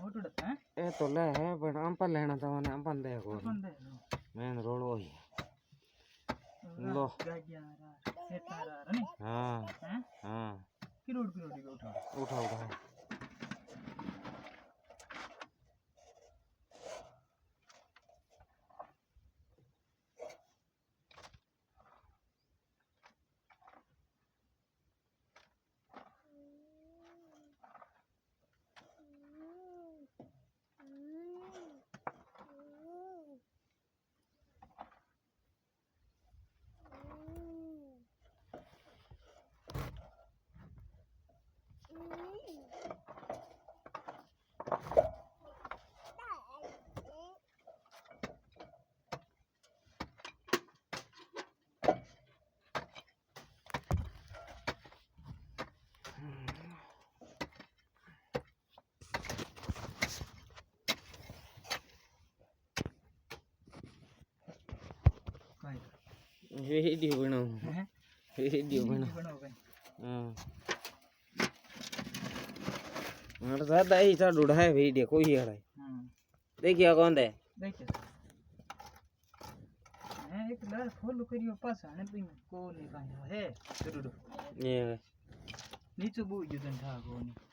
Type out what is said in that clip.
ये तो ले है पर हम पर लेना था मैंने हम पर दे को मैं रोड़ो ही लो हाँ हाँ उठा उठा वीडियो बनाओ वीडियो बनाओ हाँ हमारे साथ आई था ढूंढा है वीडियो कोई है देखिए कौन है देखिए मैं एक लड़ फॉलो करियो पास आने पे को नहीं पाया है नीचे बू जुदन था को नहीं